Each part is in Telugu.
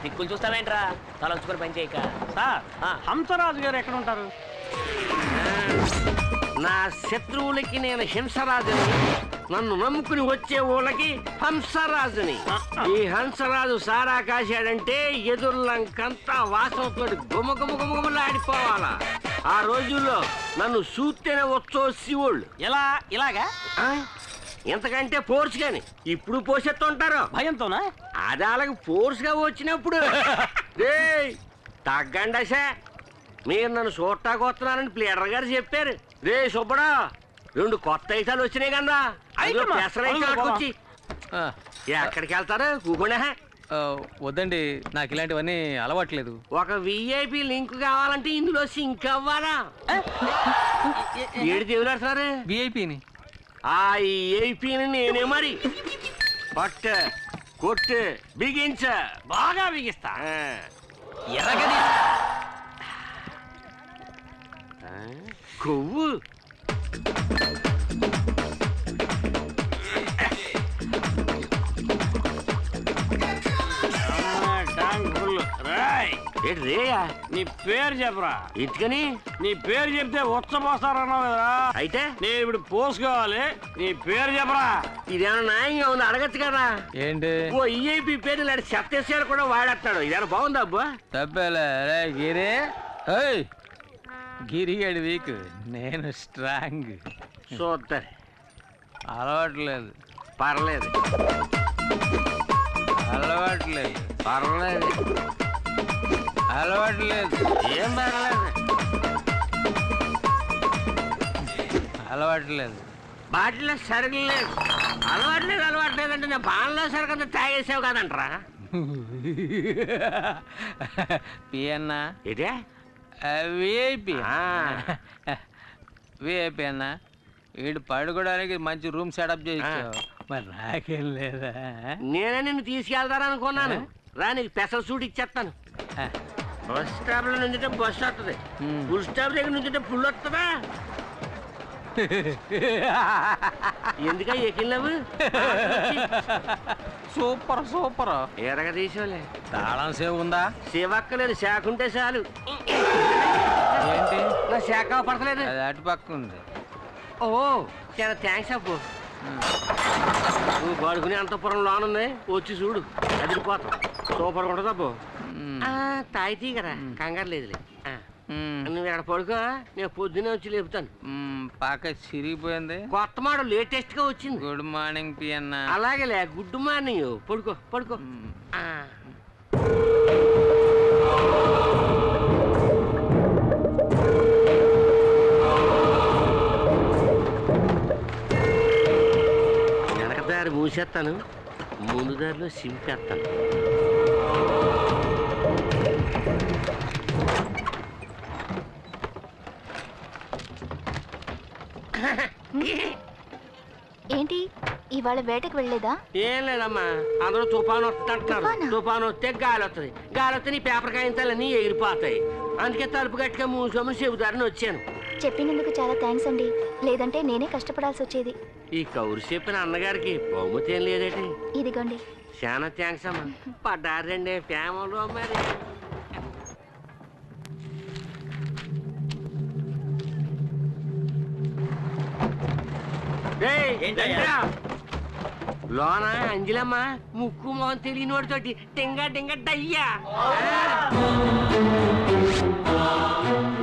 దిక్కులు చూస్తావేంట్రా తలంచుకొని పని చేయక. సార్ హంసరాజు గారు ఎక్కడ ఉంటారు? నా శత్రువులకి నేను హింసరాజుని, నన్ను నమ్ముకుని వచ్చే ఊళ్ళకి హంసరాజుని. ఈ హంసరాజు సారా కాశాడంటే ఎదుర్లంకంతా వాసనతో గుమగుమగుమగుమలాడిపోవాలా. ఆ రోజుల్లో నన్ను చూస్తేనే వచ్చో శివుళ్ళు. ఇలాగా ఎంతకంటే ఫోర్స్ గాని ఇప్పుడు పోషెత్తుంటారు భయంతోనా? అది అలాగ ఫోర్స్ గా వచ్చినప్పుడు తగ్గండసా. మీరు నన్ను చూడటానికి వస్తున్నారని ప్లేడర్ గారు చెప్పారు. రే సుబ్బడా, 2 కొత్త ఐటాలు వచ్చినాయి కదా, వచ్చి ఎక్కడికి వెళ్తారు? కూకుండా వద్దండి, నాకు ఇలాంటివన్నీ అలవాట్లేదు. ఒక విఐపి లింక్ కావాలంటే ఇందులో సింక్ అవ్వాలా. ఏడు దేవులాడుతున్నారు విఐపిని. ఆ విఐపిని నేనే మరి పట్టు కొట్టు బిగించ బాగా బిగిస్తా. ఎరగది కొవ్వు రేయా నీ పేరు చెప్పరా. ఇటుకని నీ పేరు చెప్తే ఉచ్చపోస్తారన్నావు కదరా. అయితే నేను ఇప్పుడు పోసుకోవాలి. నీ పేరు చెప్పరా. ఇదేమన్నా న్యాయంగా ఉంది? అడగచ్చు కదా. ఏంటి? ఓ ఈఐపి పేరు లాంటి సత్యశాలు కూడా వాడేస్తాడు. ఇదేమన్నా బాగుందా అబ్బా? తప్పేలే గిరి. గిరిగాడి వీక్, నేను స్ట్రాంగ్. చూద్దరు అలవాట్లేదు. పర్లేదు అలవాట్లేదు. పర్లేదు అలవాట్లేదు. ఏం పర్లేదు. అలవాట్లేదు. బాటిలో సరుకులు లేదు. అలవాట్లేదు అంటే నేను బాణలో సరుకంతా తాగేసావు కదంటరా. పియన్నా ఇదే విఐపి. విఐపి అన్నా, వీడు పడుకోవడానికి మంచి రూమ్ సెటప్ చేయించావు, మరి నాకేం లేదా? నేనే నిన్ను తీసుకెళ్తారనుకున్నాను. రా, నీకు స్పెషల్ సూట్ ఇచ్చేస్తాను. బస్ స్టాప్ లో నుంచుంటే బస్సు వస్తుంది, ఫుల్ స్టాప్ దగ్గర నుంచుంటే ఫుల్ వస్తుందా? ఎందుక ఎక్కినావు? Super super. ఎరగ తీసుకోలే. తాళం సేవ్ ఉందా? సేవక్కలేదు, శాఖ ఉంటే చాలు. ఏంటి? నా శాఖ పడతలేదు. అది అటు పక్క ఉంది. ఓ చాలా థ్యాంక్స్ అప్పు. నువ్వు పడుకునే అంతపురం లోనుంది, వచ్చి చూడు, అదిరిపోతాం. సూపర్గా ఉంటుంది అప్పు. తాయితీ కదా, కంగారు లేదులే. నువ్వు ఇక్కడ పడుకో, నేను పొద్దునే వచ్చి లేపుతాను. పాక చిరిగిపోయింది. కొత్త మోడల్ లేటెస్ట్ గా వచ్చింది. గుడ్ మార్నింగ్ పియన్నా. అలాగేలే, గుడ్ మార్నింగ్. పడుకో పడుకో. వెనక దారి మూసేస్తాను, ముందు దారిలో సింపేస్తాను. ఏంటి ఇవాళ వేటకు వెళ్ళలేదా? ఏం లేదమ్మా, అందరూ తుఫాను వస్తుంటారు. తుఫాను వస్తే గాలి వస్తుంది, గాలి వస్తే నీ పేపర్ కాయించాలన్నీ ఎగిరిపోతాయి. అందుకే తలుపు గట్టిగా మూసుకోమని చెబుతారని వచ్చాను. చెప్పినందుకు చాలా థ్యాంక్స్ అండి, లేదంటే నేనే కష్టపడాల్సి వచ్చేది. ఈ కౌరు చెప్పిన అన్నగారికి బహుమతి ఏం లేదేటి? ఇదిగోండి. చాలా థ్యాంక్స్ అమ్మా. పడ్డారండి ఫ్యామిలీలో మరి. లోన అంజలమ్మ ముక్కు మొహం తెలియని వాడితోటి టింగా టింగా డయ్యా.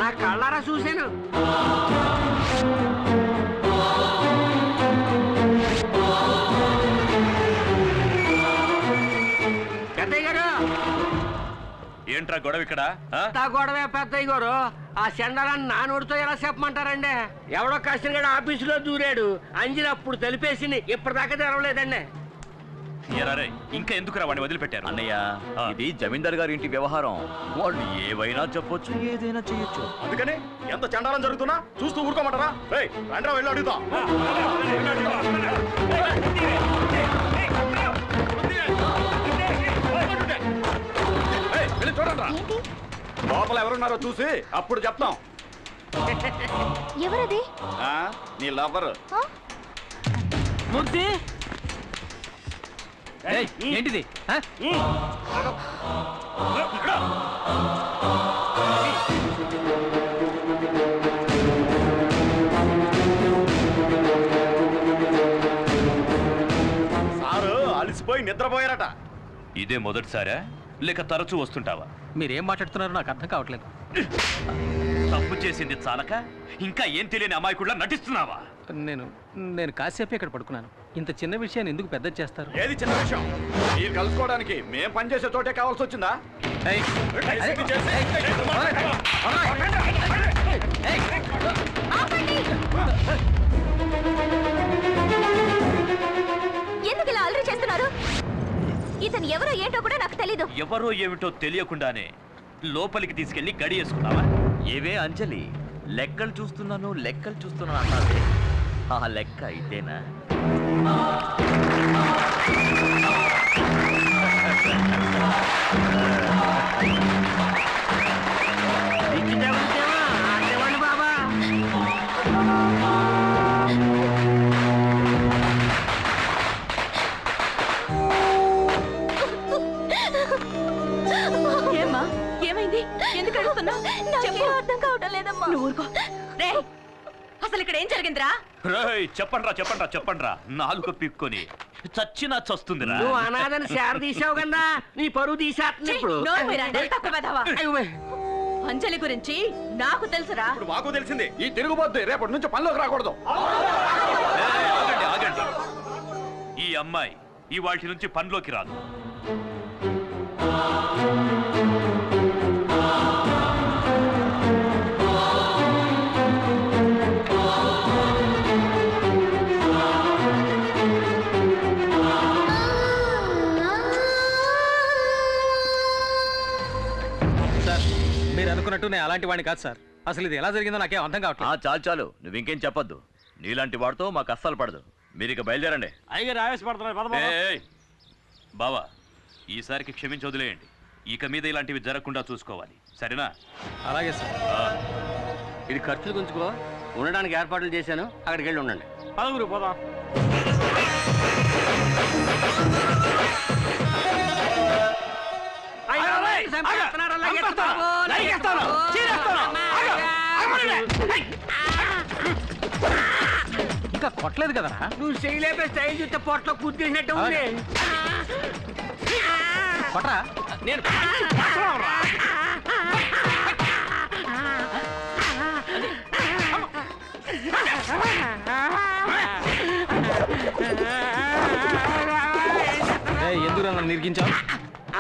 నా కళ్ళారా చూశాను. పెద్దయ్య గారు, ఏంట్రా గొడవ ఇక్కడ? గొడవే పెద్దయ్య గారు. ఆ చెండాలని నా నోటితో ఎలా చెప్పమంటారండి? ఎవడో కష్టంగా ఆఫీసులో దూరాడు, అంజలి అప్పుడు తెలిపేసింది, ఇప్పటిదాకా తెరవలేదండి. ఇంకా ఎందుకురా వాడిని వదిలిపెట్టారు? అన్నయ్య, ఇది జమీందార్ గారి ఇంటి వ్యవహారం. వాళ్ళు ఏవైనా చెప్పొచ్చు, ఏదైనా చేయొచ్చు. అందుకని ఎంత చండాలం జరుగుతున్నా చూస్తూ ఊరుకోమంటారా? రండ్రా, వెళ్ళి అడుగుతా. చూడండి, లోపల ఎవరున్నారో చూసి అప్పుడు చెప్తాం. ఎవరది? నీ లవర్. ముద్ది ఏయ్, ఏంటిది ఆ? సారు అలసిపోయి నిద్రపోయారట. ఇదే మొదటిసారా లేక తరచూ వస్తుంటావా? మీరేం మాట్లాడుతున్నారో నాకు అర్థం కావట్లేదు. తప్పు చేసింది చాలక ఇంకా ఏం తెలియని అమాయకుడిలా నటిస్తున్నావా? నేను కాసేపు ఇక్కడ పడుకున్నాను. ఇంత చిన్న విషయాన్ని ఎందుకు పెద్ద చేస్తారు? ఏది చిన్న విషయం? మీరు కలుసుకోవడానికి మేం పనిచేసే చోటే కావాల్సి వచ్చిందా? ఏయ్, ఎందుకు ఇలా అల్లరి చేస్తున్నారు? ఇతను ఎవరో ఏంటో కూడా నాకు తెలీదు. ఎవరో ఏమిటో తెలియకుండానే లోపలికి తీసుకెళ్లి గడి వేసుకున్నావా? ఏవే అంజలి, లెక్కలు చూస్తున్నాను అన్నావే, ఆ లెక్క ఇదేనా? బాబా ఏమ్మా, ఏమైంది? ఎందుకు అడుగుతున్నావు? నాకేం అర్థం కావటం లేదమ్మా. నువ్వు ఊరుకో. రేయ్, అసలు ఇక్కడ ఏం జరిగిందిరా? రేయ్, చెప్పండ్రా నాలుగు పిక్కొని చచ్చినా చస్తుందిరా. నువ్వు అనాథని శార తీసావు కదా, నీ పరువు తీసేస్తుంది ఇప్పుడు. అంజలి గురించి నాకు తెలుసురా. ఇప్పుడు మాకు తెలిసింది. ఈ తిరుగుబోద్దు రేపటి నుంచి పనిలోకి రాకూడదు. ఆగండి. ఈ అమ్మాయి ఈ వాటి నుంచి పనిలోకి రాదు. మీరు అనుకున్నట్టు నేను అలాంటి వాడిని కాదు సార్. అసలు ఇది ఎలా జరిగిందో నాకేం అర్థం కావట్లేదు. చాలు నువ్వు ఇంకేం చెప్పొద్దు. నీలాంటి వాడితో మాకు అస్సలు పడదు. మీరు ఇక బయలుదేరండి. అయ్యగారు ఆవేశపడుతున్నారు. పద బాబా. బావా, ఈసారికి క్షమించి వదిలేయండి. ఇక మీద ఇలాంటివి జరగకుండా చూసుకోవాలి, సరేనా? అలాగే సార్. ఇది ఖర్చులు గుంచుకో, ఉండడానికి ఏర్పాట్లు చేశాను, అక్కడికి వెళ్ళి ఉండండి. పదగురు పోదాం. ఇంకా కొట్టలేదు కదా. నువ్వు చేయలేపే స్టైల్ చూస్తే పొట్టలో కూర్చేసినట్టు ఉంది. కొట్రా. నేను ఎందుకు నన్ను నిరికించావు?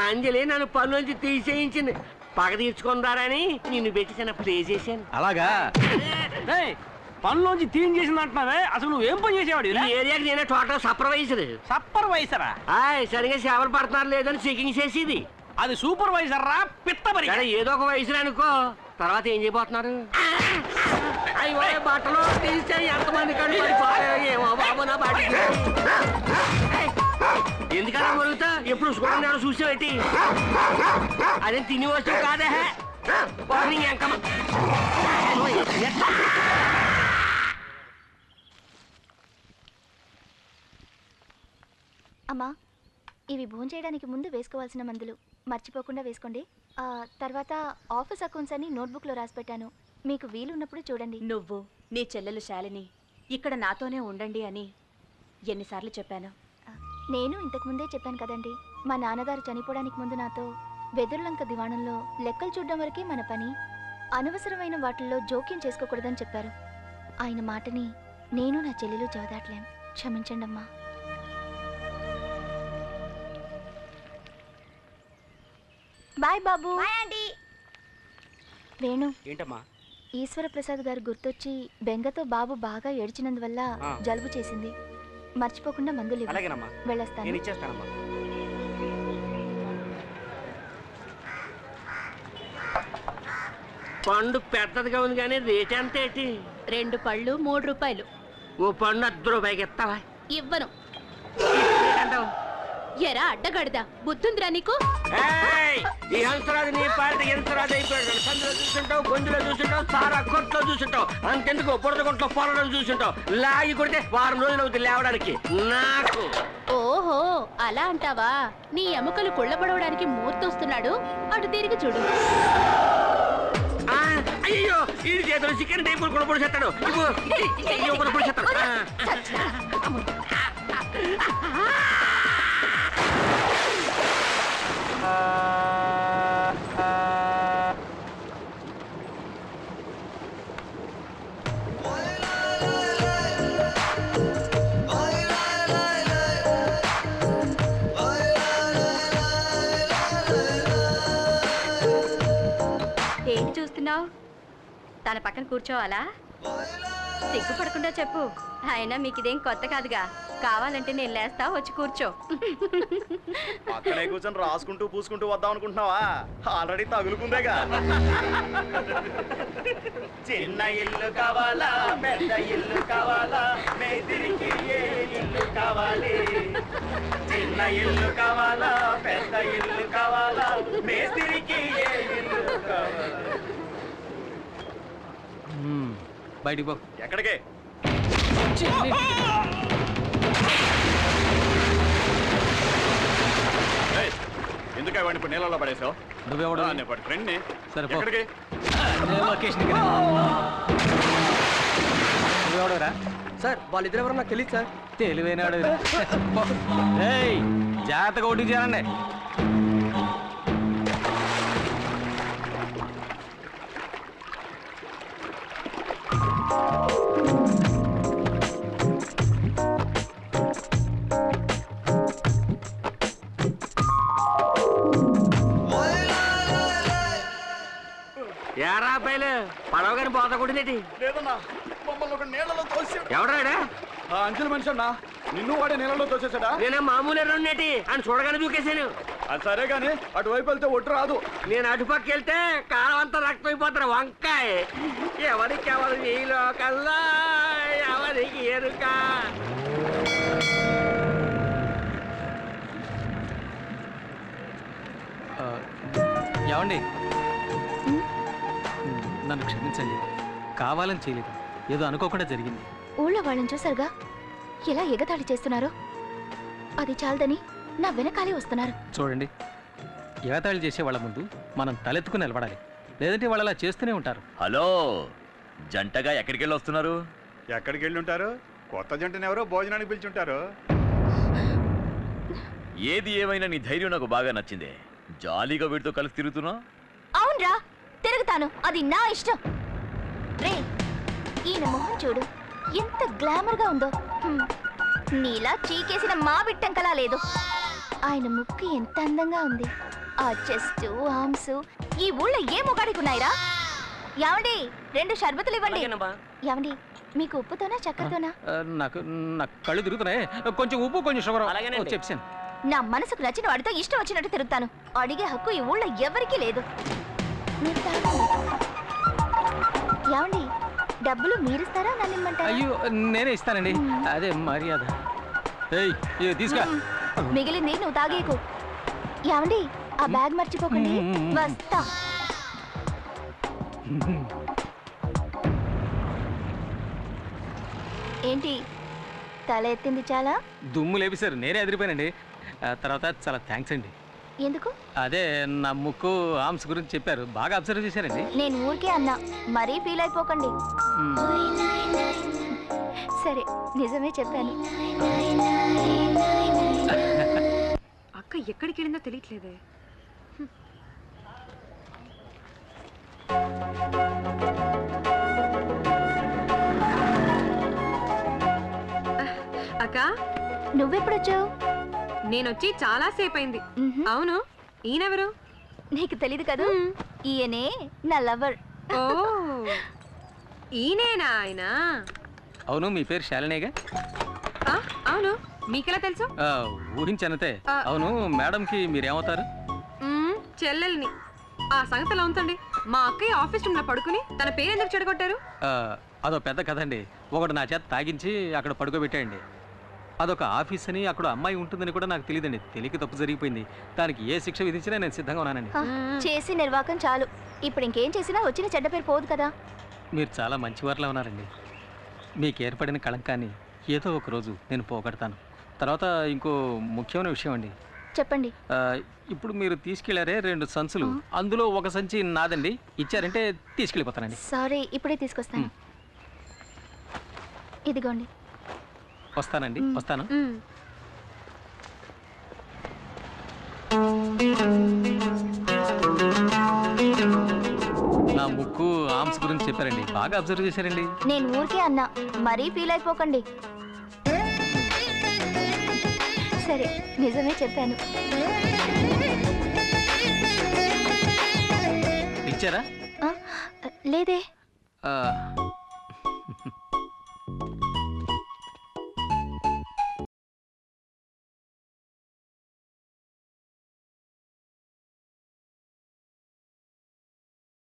అంజలి నన్ను పనులోంచి తీసేయించింది. పగ తీర్చుకుందారని నిన్ను పెట్టి చిన్న ప్లే చేశాను. అలాగా? పనిలోంచి తీన్ చేసింది అంటున్నావే, అసలు నువ్వేం పని చేసేవాడు? ఈ ఏరియాకి నేనే టోటల్ సూపర్వైజర్. సూపర్వైజరా? సరిగా సేవలు పడుతున్నారు లేదని చెకింగ్ చేసేది. అది సూపర్వైజర్ రా, పిత్తమరి. ఏదో ఒక వయసులో అనుకో, తర్వాత ఏం చేయబోతున్నారు? అయ్యో, బట్టలు తీస్తే ఎంతమంది ఏమో బాబు నా బాటికి. ఎందుకలా మొరుగుతా? ఎప్పుడు చూడండి చూసావేటి? అదే తిని వస్తువు కాదే. అమ్మా, ఇవి భోంచేయడానికి ముందు వేసుకోవాల్సిన మందులు మర్చిపోకుండా వేసుకోండి. తర్వాత ఆఫీస్ అకౌంట్స్ అని నోట్బుక్లో రాసి పెట్టాను, మీకు వీలున్నప్పుడు చూడండి. నువ్వు నీ చెల్లెలు శాలిని ఇక్కడ నాతోనే ఉండండి అని ఎన్నిసార్లు చెప్పాను? నేను ఇంతకుముందే చెప్పాను కదండి, మా నాన్నగారు చనిపోవడానికి ముందు నాతో వెదురులంక దివాణంలో లెక్కలు చూడడం వరకే మన పని, అనవసరమైన వాటిల్లో జోక్యం చేసుకోకూడదని చెప్పారు. ఆయన మాటని నేను నా చెల్లెలు జవదాట్లేం. క్షమించండి అమ్మా. బాయ్ బాబు. వేణు, ఏంటమ్మా? ఈశ్వర ప్రసాద్ గారు గుర్తొచ్చి బెంగతో బాబు బాగా ఏడ్చినందువల్ల జలుబు చేసింది. మర్చిపోకుండా మందులు వెళ్ళొస్తాను. పండు పెద్దదిగా ఉంది కానీ రేట్ ఎంత ఏంటి? 2 పళ్ళు 3 రూపాయలు. ఓ పండు 10 రూపాయకి ఇస్తావా? ఇవ్వను. ఎరా అడ్డగడదా బుద్ధుందిరా నీకు? ఏయ్! ఈ హంసరాజు నీ పాలిట యంత్రాజు అయిపోయాడు. సందులో చూసుంటావు, గొంతులో చూసుంటావు, సారా కొట్లో చూసుంటావు, అంతెందుకు పొడద కొట్లో పొలం చూసుంటావు. లాగి కొడితే వారం రోజులు అవుతుంది లేవడానికి. నాకు ఓహో అలా అంటావా? నీ ఎముకలు కుళ్ళబడవడానికి మూర్తొస్తున్నాడు, అటు తిరిగి చూడు. అయ్యో ఈ చేతులు చికెన్ టైపులు కూడా పొడిచేస్తాడు. కూడా పొడిచేస్తాడు. ఏంటి చూస్తున్నావు? తన పక్కన కూర్చోవాలా? సిగ్గుపడకుండా చెప్పు. అయినా మీకు ఇదేం కొత్త కాదుగా. కావాలంటే నేను లేస్తా, వచ్చి కూర్చో. అక్కడే కూర్చొని రాసుకుంటూ పూసుకుంటూ వద్దాం అనుకుంటున్నావా? ఆల్రెడీ తగులుకుందేగా. చిన్న ఇల్లు కావాలా, పెద్ద ఇల్లు కావాలా, మేదిరికి ఏ ఇల్లు కావాలి? చిన్న ఇల్లు కావాలా, పెద్ద ఇల్లు కావాలా, మేదిరికి ఏ ఇల్లు కావాలి? బయటికి పో. ఎక్కడికే? ఎందుకే వాడిని ఇప్పుడు నీళ్ళలో పడేసావు? నువ్వెవడు? ఫ్రెండ్ని. సరే పో. ఎక్కడికి? నువ్వెవడరా? సార్ వాళ్ళిద్దరు ఎవరో నాకు తెలియదు సార్. తెలివైనాడు. జాగ్రత్తగా ఓటింగ్ చేయాలండి. ఏరా అబ్బాయిలు పడవ గారి పోత కొట్టిందేటి? లేదన్నా, మమ్మల్ని ఒక నీళ్ళలో తోసాడు. ఎవడాడా? అంచెల మనిషి అన్నా, నిన్ను వాడే నీళ్ళలో తోసేసాడా? నేనే మామూలు ఎర్రనేటి అని చూడగానే దూకేశాను. అది సరే గాని అటువైపు వెళ్తే ఒట్టు రాదు. నేను అటుపక్క వెళ్తే కాలం అంతా రక్తమైపోతారు. వంకాయ ఎవరికి ఎవరు ఈ లోకల్లా ఎవరికి ఎరుక? ఏమండి, నన్ను క్షమించండి. కావాలని చేయలేదు, ఏదో అనుకోకుండా జరిగింది. ఊళ్ళో వాళ్ళని చూసారుగా ఎలా ఎగతాళి చేస్తున్నారో. అది చాలదని నా వెనకాలే వస్తున్నారు. చూడండి, ఎగతాళి చేసే వాళ్ళ ముందు మనం తలెత్తుకుని నిలబడాలి, లేదంటే వాళ్ళు అలా చేస్తూనే ఉంటారు. హలో, జంటగా ఎక్కడికి వెళ్ళి వస్తున్నారు? ఎక్కడికి వెళ్ళి ఉంటారు? కొత్త జంటను ఎవరో భోజనానికి పిలిచుంటారు. ఏది ఏమైనా నీ ధైర్యం నాకు బాగా నచ్చిందే. జాలీగా వీడితో కలిసి తిరుగుతున్నా? అవునరా, తిరుగుతాను, అది నా ఇష్టం. రే, ఈయన మొహం చూడు, ఎంత గ్లామర్ గా ఉందో. నీలా చీకేసిన మా బిట్టంకలా లేదు. ఆయన ముక్కు ఎంత అందంగా ఉంది. ఆ చెస్ట్, ఆర్మ్స్ ఈ ఊళ్ళో ఏ మొగాడికి ఉన్నాయిరా? యావండి, 2 షర్బతులు ఇవ్వండి. యావండి, మీకు ఉప్పుతోనా చక్కెరతోనా? నాకు కళ్ళు తిరుగుతున్నాయి. కొంచెం ఉప్పు, కొంచెం షుగర్. చెప్పాను. నా మనసుకు నచ్చిన వాడితో ఇష్టం వచ్చినట్టు తిరుగుతాను. అడిగే హక్కు ఈ ఊళ్ళో ఎవరికీ లేదు. మీరు తాగండి. యావండి, డబ్బులు మీరిస్తారా నన్ను ఇమ్మంటారా? అయ్యో, నేనే ఇస్తానండి, అదే మర్యాద. తీసుకా. మిగిలింది నువ్వు తాగేకు. యావండి, ఆ బ్యాగ్ మర్చిపోకండి. వస్తా. ఏంటి తల ఎత్తింది చాలా? దుమ్ము లేపిసారు, నేనే ఎదిరిపోయానండి. తర్వాత చాలా థ్యాంక్స్ అండి. ఎందుకు? అదే నా ముక్కు ఆర్మ్స్ గురించి చెప్పారు, బాగా అబ్జర్వ్ చేశారండి. నేను ఊరికే అన్నా, మరీ ఫీల్ అయిపోకండి. సరే, నిజమే చెప్పాను. అక్క ఎక్కడికి వెళ్ళిందో తెలియట్లేదే. అక్క, నువ్వెప్పుడొచ్చావు? నేనొచ్చి చాలా సేపు అయింది. అవును, ఈయనెవరు? నీకు తెలీదు కదా, ఈయనే నా లవర్. ఓ, ఈయనేనా ఆయన? అవును, మీ పేరు శాలినేగా? అవును, మీకెలా తెలుసు? ఊహించనతే. అవును, మేడంకి మీరేమవుతారు? చెల్లెల్ని. ఆ సంగతిలో ఉంచండి. మా అక్కయ్య ఆఫీస్ రూమ్ లో పడుకుని తన పేరు ఎందుకు చెడగొట్టారు? అదో పెద్ద కథ అండి. ఒకడు నా చేత తాగించి అక్కడ పడుకోబెట్టాయండి. అదొక ఆఫీస్ అని అక్కడ అమ్మాయి ఉంటుందని కూడా నాకు తెలియదండి. తెలియక తప్పు జరిగిపోయింది. దానికి ఏ శిక్ష విధించినా నేను సిద్ధంగా ఉన్నానండి. చేసి నిర్వాకం చాలు. ఇప్పుడు ఇంకేం చేసినా వచ్చిన చెడ్డ పేరు పోదు కదా. మీరు చాలా మంచివారిలా ఉన్నారండి. మీకు ఏర్పడిన కళంకాన్ని ఏదో ఒక రోజు నేను పోగొడతాను. తర్వాత ఇంకో ముఖ్యమైన విషయం అండి. చెప్పండి. ఇప్పుడు మీరు తీసుకెళ్లారే 2 సంచులు, అందులో ఒక సంచి నాదండి. ఇచ్చారంటే తీసుకెళ్ళిపోతానండి. సారీ, ఇప్పుడే తీసుకొస్తాను. ఇదిగోండి. వస్తానండి, వస్తాను. నా ముక్కు ఆర్మ్స్ గురించి చెప్పారండి. బాగా అబ్జర్వ్ చేశారండి. నేను ఊరికే అన్నా, మరీ ఫీల్ అయిపోకండి. సరే, నిజమే చెప్పాను. ఇచ్చారా? లేదే.